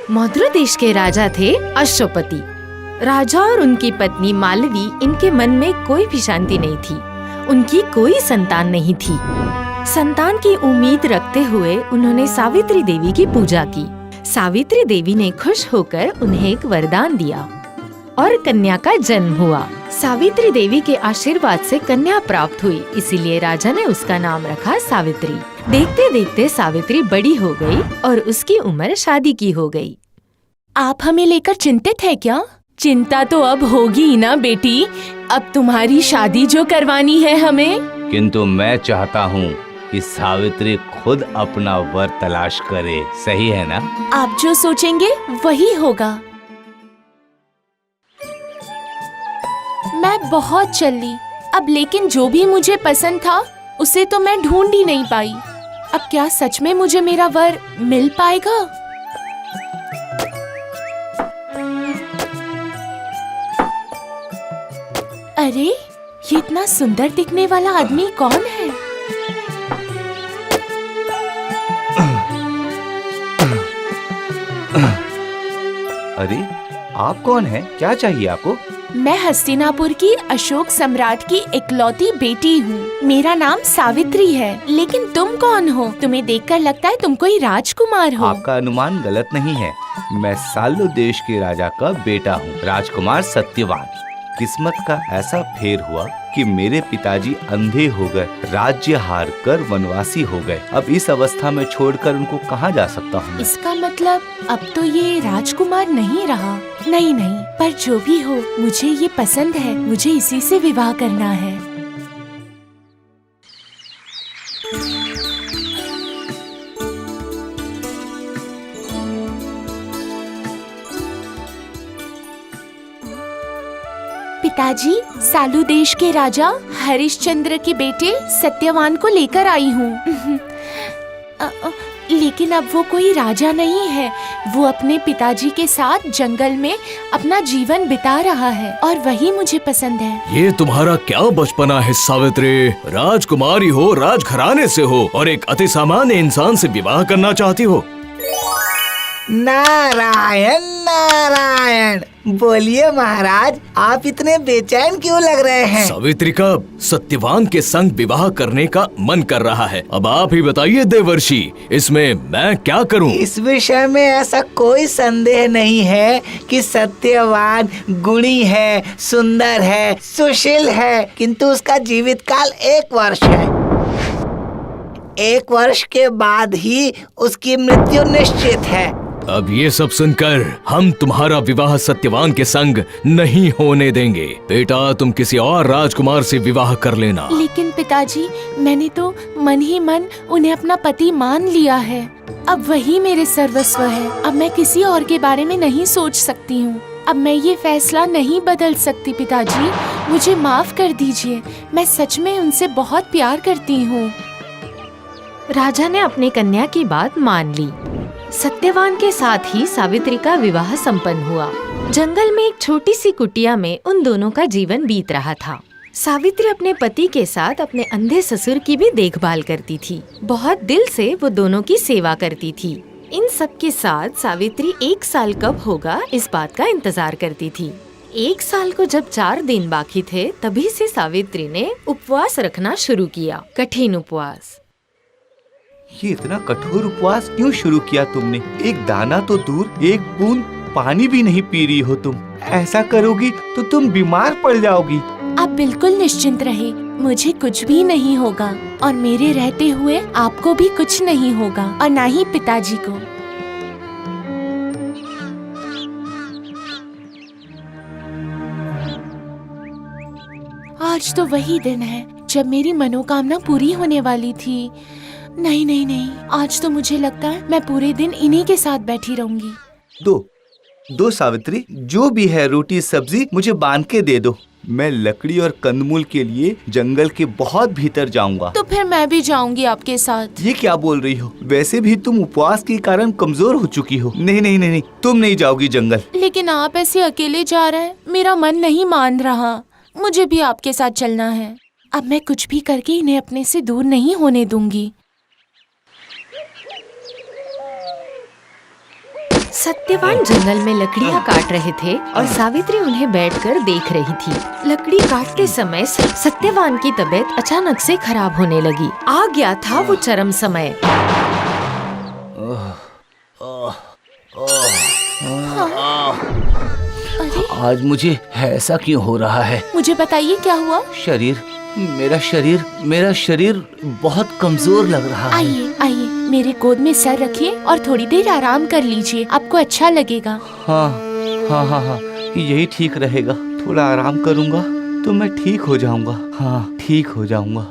मौद्र देश के राजा थे अश्वपति। राजा और उनकी पत्नी मालवी, इनके मन में कोई भी शांति नहीं थी। उनकी कोई संतान नहीं थी। संतान की उम्मीद रखते हुए उन्होंने सावित्री देवी की पूजा की। सावित्री देवी ने खुश होकर उन्हें एक वरदान दिया और कन्या का जन्म हुआ। सावित्री देवी के आशीर्वाद से कन्या प्राप्त हुई, इसीलिए राजा ने उसका नाम रखा सावित्री। देखते देखते सावित्री बड़ी हो गई और उसकी उम्र शादी की हो गई। आप हमें लेकर चिंतित है क्या? चिंता तो अब होगी ही ना बेटी। अब तुम्हारी शादी जो करवानी है हमें। किंतु मैं चाहता हूँ कि सावित्री खुद अपना वर तलाश करे, सही है ना? आप जो सोचेंगे वही होगा। मैं बहुत चली अब, लेकिन जो भी मुझे पसंद था उसे तो मैं ढूंढ ही नहीं पाई। अब क्या सच में मुझे मेरा वर मिल पाएगा? अरे, ये इतना सुंदर दिखने वाला आदमी कौन है? अरे, आप कौन हैं? क्या चाहिए आपको? मैं हस्तिनापुर की अशोक सम्राट की इकलौती बेटी हूँ। मेरा नाम सावित्री है। लेकिन तुम कौन हो? तुम्हें देखकर लगता है तुम कोई राजकुमार हो। आपका अनुमान गलत नहीं है। मैं सालो देश के राजा का बेटा हूँ, राजकुमार सत्यवान। किस्मत का ऐसा फेर हुआ कि मेरे पिताजी अंधे हो गए, राज्य हार कर वनवासी हो गए। अब इस अवस्था में छोड़कर उनको कहाँ जा सकता हूँ? इसका मतलब अब तो ये राजकुमार नहीं रहा। नहीं नहीं, पर जो भी हो, मुझे ये पसंद है। मुझे इसी से विवाह करना है। पिताजी, सालू देश के राजा हरिश्चंद्र के बेटे सत्यवान को लेकर आई हूँ। लेकिन अब वो कोई राजा नहीं है। वो अपने पिताजी के साथ जंगल में अपना जीवन बिता रहा है और वही मुझे पसंद है। ये तुम्हारा क्या बचपना है सावित्री? राजकुमारी हो, राजघराने से हो और एक अति सामान्य इंसान से विवाह करना चाहती हो। नारायण नारायण। बोलिए महाराज, आप इतने बेचैन क्यों लग रहे हैं? सावित्री का सत्यवान के संग विवाह करने का मन कर रहा है। अब आप ही बताइए देवर्षि, इसमें मैं क्या करूं? इस विषय में ऐसा कोई संदेह नहीं है कि सत्यवान गुणी है, सुंदर है, सुशील है, किंतु उसका जीवित काल 1 वर्ष है। 1 वर्ष के बाद ही उसकी मृत्यु निश्चित है। अब ये सब सुनकर हम तुम्हारा विवाह सत्यवान के संग नहीं होने देंगे। बेटा, तुम किसी और राजकुमार से विवाह कर लेना। लेकिन पिताजी, मैंने तो मन ही मन उन्हें अपना पति मान लिया है। अब वही मेरे सर्वस्व है। अब मैं किसी और के बारे में नहीं सोच सकती हूँ। अब मैं ये फैसला नहीं बदल सकती। पिताजी, मुझे माफ कर दीजिए। मैं सच में उनसे बहुत प्यार करती हूँ। राजा ने अपनी कन्या की बात मान ली। सत्यवान के साथ ही सावित्री का विवाह संपन्न हुआ। जंगल में एक छोटी सी कुटिया में उन दोनों का जीवन बीत रहा था। सावित्री अपने पति के साथ अपने अंधे ससुर की भी देखभाल करती थी। बहुत दिल से वो दोनों की सेवा करती थी। इन सब के साथ सावित्री 1 साल कब होगा इस बात का इंतजार करती थी। 1 साल को जब 4 दिन बाकी थे, तभी से सावित्री ने उपवास रखना शुरू किया। कठिन उपवास। ये इतना कठोर उपवास क्यों शुरू किया तुमने? एक दाना तो दूर, एक बूंद पानी भी नहीं पी रही हो तुम। ऐसा करोगी तो तुम बीमार पड़ जाओगी। आप बिल्कुल निश्चिंत रहे, मुझे कुछ भी नहीं होगा और मेरे रहते हुए आपको भी कुछ नहीं होगा और ना ही पिताजी को। आज तो वही दिन है जब मेरी मनोकामना पूरी होने वाली थी। नहीं नहीं नहीं, आज तो मुझे लगता है मैं पूरे दिन इन्हीं के साथ बैठी रहूंगी। दो सावित्री, जो भी है रोटी सब्जी मुझे बांध के दे दो। मैं लकड़ी और कंदमूल के लिए जंगल के बहुत भीतर जाऊंगा। तो फिर मैं भी जाऊंगी आपके साथ। ये क्या बोल रही हो? वैसे भी तुम उपवास के कारण कमजोर हो चुकी हो। नहीं नहीं नहीं, तुम नहीं जाओगी जंगल। लेकिन आप ऐसे अकेले जा रहे हैं, मेरा मन नहीं मान रहा। मुझे भी आपके साथ चलना है। अब मैं कुछ भी करके इन्हें अपने से दूर नहीं होने दूंगी। सत्यवान जंगल में लकड़ियाँ काट रहे थे और सावित्री उन्हें बैठकर देख रही थी। लकड़ी काटते समय सत्यवान की तबीयत अचानक से खराब होने लगी। आ गया था वो चरम समय। अरे आज मुझे ऐसा क्यों हो रहा है? मुझे बताइए क्या हुआ? मेरा शरीर बहुत कमजोर लग रहा है। आइए आइए, मेरे गोद में सर रखिए और थोड़ी देर आराम कर लीजिए, आपको अच्छा लगेगा। हाँ हाँ हाँ हाँ, यही ठीक रहेगा। थोड़ा आराम करूँगा तो मैं ठीक हो जाऊँगा। हाँ, ठीक हो जाऊँगा।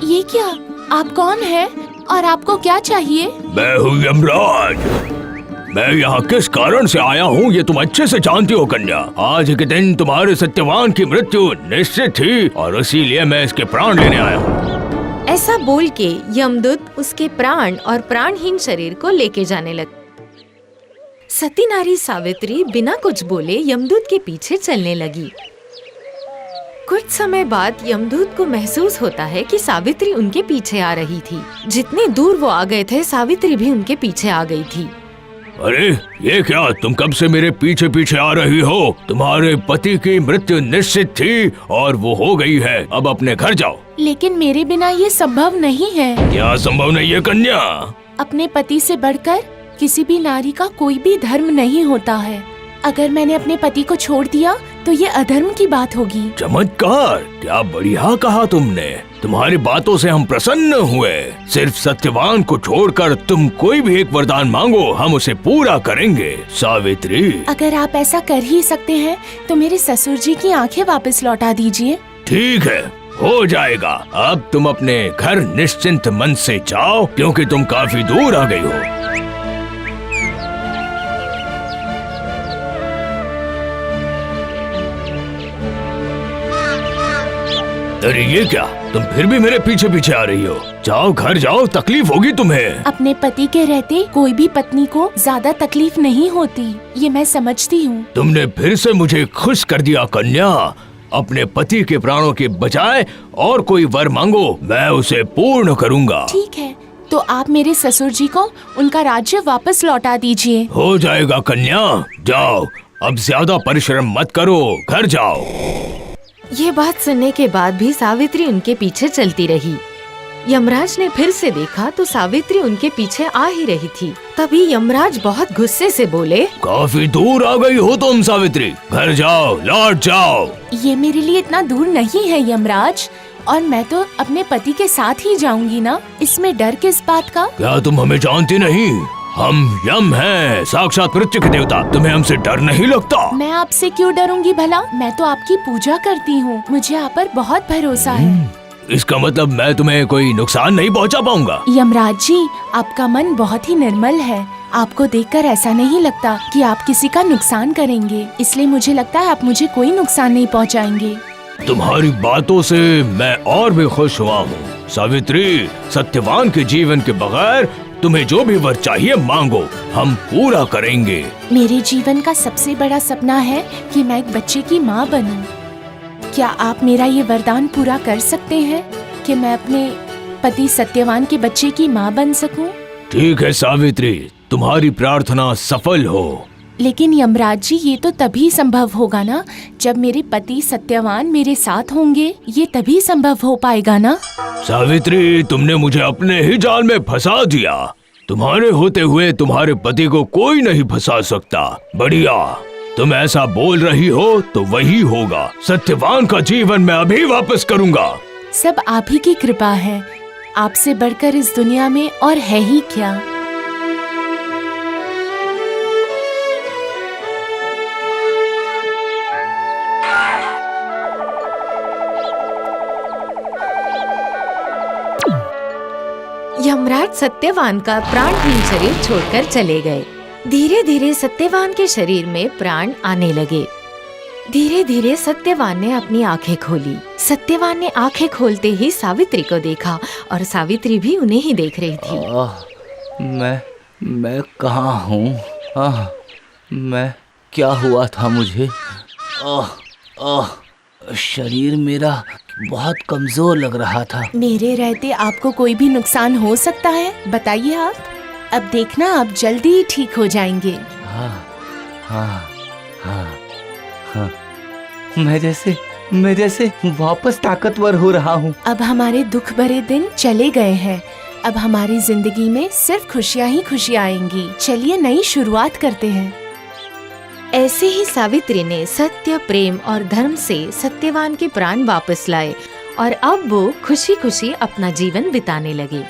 ये क्या? आप कौन हैं और आपको क्या चाहिए? मैं हूँ यमराज। मैं यहाँ किस कारण से आया हूँ ये तुम अच्छे से जानती हो कन्या। आज के दिन तुम्हारे सत्यवान की मृत्यु निश्चित थी और इसीलिए मैं इसके प्राण लेने आया हूँ। ऐसा बोल के यमदूत उसके प्राण और प्राणहीन शरीर को लेके जाने लगे। सती नारी सावित्री बिना कुछ बोले यमदूत के पीछे चलने लगी। कुछ समय बाद यमदूत को महसूस होता है कि सावित्री उनके पीछे आ रही थी। जितने दूर वो आ गए थे, सावित्री भी उनके पीछे आ गई थी। अरे ये क्या, तुम कब से मेरे पीछे पीछे आ रही हो? तुम्हारे पति की मृत्यु निश्चित थी और वो हो गई है। अब अपने घर जाओ। लेकिन मेरे बिना ये संभव नहीं है। क्या संभव नहीं है कन्या? अपने पति से बढ़कर किसी भी नारी का कोई भी धर्म नहीं होता है। अगर मैंने अपने पति को छोड़ दिया तो ये अधर्म की बात होगी। चमत्कार, क्या बढ़िया कहा तुमने। तुम्हारी बातों से हम प्रसन्न हुए। सिर्फ सत्यवान को छोड़कर तुम कोई भी एक वरदान मांगो, हम उसे पूरा करेंगे। सावित्री, अगर आप ऐसा कर ही सकते हैं तो मेरे ससुर जी की आंखें वापस लौटा दीजिए। ठीक है, हो जाएगा। अब तुम अपने घर निश्चिंत मन से जाओ क्योंकि तुम काफी दूर आ गई हो। अरे ये क्या, तुम फिर भी मेरे पीछे पीछे आ रही हो? जाओ घर जाओ, तकलीफ होगी तुम्हें। अपने पति के रहते कोई भी पत्नी को ज्यादा तकलीफ नहीं होती, ये मैं समझती हूँ। तुमने फिर से मुझे खुश कर दिया कन्या। अपने पति के प्राणों के बजाय और कोई वर मांगो, मैं उसे पूर्ण करूँगा। ठीक है, तो आप मेरे ससुर जी को उनका राज्य वापस लौटा दीजिए। हो जाएगा कन्या, जाओ। अब ज्यादा परिश्रम मत करो, घर जाओ। ये बात सुनने के बाद भी सावित्री उनके पीछे चलती रही। यमराज ने फिर से देखा तो सावित्री उनके पीछे आ ही रही थी। तभी यमराज बहुत गुस्से से बोले, काफी दूर आ गई हो तुम सावित्री, घर जाओ, लौट जाओ। ये मेरे लिए इतना दूर नहीं है यमराज, और मैं तो अपने पति के साथ ही जाऊंगी ना, इसमें डर किस बात का? क्या तुम हमें जानती नहीं? हम यम हैं, साक्षात मृत्यु के देवता। तुम्हें हमसे डर नहीं लगता? मैं आपसे क्यों डरूंगी भला? मैं तो आपकी पूजा करती हूँ, मुझे आप पर बहुत भरोसा है। इसका मतलब मैं तुम्हें कोई नुकसान नहीं पहुँचा पाऊंगा। यमराज जी, आपका मन बहुत ही निर्मल है। आपको देखकर ऐसा नहीं लगता कि आप किसी का नुकसान करेंगे, इसलिए मुझे लगता है आप मुझे कोई नुकसान नहीं पहुँचाएंगे। तुम्हारी बातों से मैं और भी खुश हुआ हूँ सावित्री। सत्यवान के जीवन के बगैर तुम्हें जो भी वर चाहिए मांगो, हम पूरा करेंगे। मेरे जीवन का सबसे बड़ा सपना है कि मैं एक बच्चे की माँ बनूं। क्या आप मेरा ये वरदान पूरा कर सकते हैं कि मैं अपने पति सत्यवान के बच्चे की माँ बन सकूं? ठीक है सावित्री, तुम्हारी प्रार्थना सफल हो। लेकिन यमराज जी, ये तो तभी संभव होगा ना जब मेरे पति सत्यवान मेरे साथ होंगे। ये तभी संभव हो पाएगा ना? सावित्री, तुमने मुझे अपने ही जाल में फंसा दिया। तुम्हारे होते हुए तुम्हारे पति को कोई नहीं फंसा सकता। बढ़िया, तुम ऐसा बोल रही हो तो वही होगा। सत्यवान का जीवन मैं अभी वापस करूंगा। सब आप ही की कृपा है, आपसे बढ़कर इस दुनिया में और है ही क्या। यमराज सत्यवान का प्राणहीन शरीर छोड़कर चले गए। धीरे धीरे सत्यवान के शरीर में प्राण आने लगे। धीरे धीरे सत्यवान ने अपनी आंखें खोली। सत्यवान ने आंखें खोलते ही सावित्री को देखा और सावित्री भी उन्हें ही देख रही थी। मैं कहाँ हूँ? मैं क्या हुआ था मुझे? शरीर मेरा बहुत कमजोर लग रहा था। मेरे रहते आपको कोई भी नुकसान हो सकता है? बताइए आप। अब देखना आप जल्दी ही ठीक हो जाएंगे। हाँ हाँ हाँ हाँ, मैं जैसे वापस ताकतवर हो रहा हूँ। अब हमारे दुख भरे दिन चले गए हैं। अब हमारी जिंदगी में सिर्फ खुशियाँ ही खुशियाँ आएंगी। चलिए नई शुरुआत करते हैं। ऐसे ही सावित्री ने सत्य, प्रेम और धर्म से सत्यवान के प्राण वापस लाए और अब वो खुशी खुशी अपना जीवन बिताने लगे।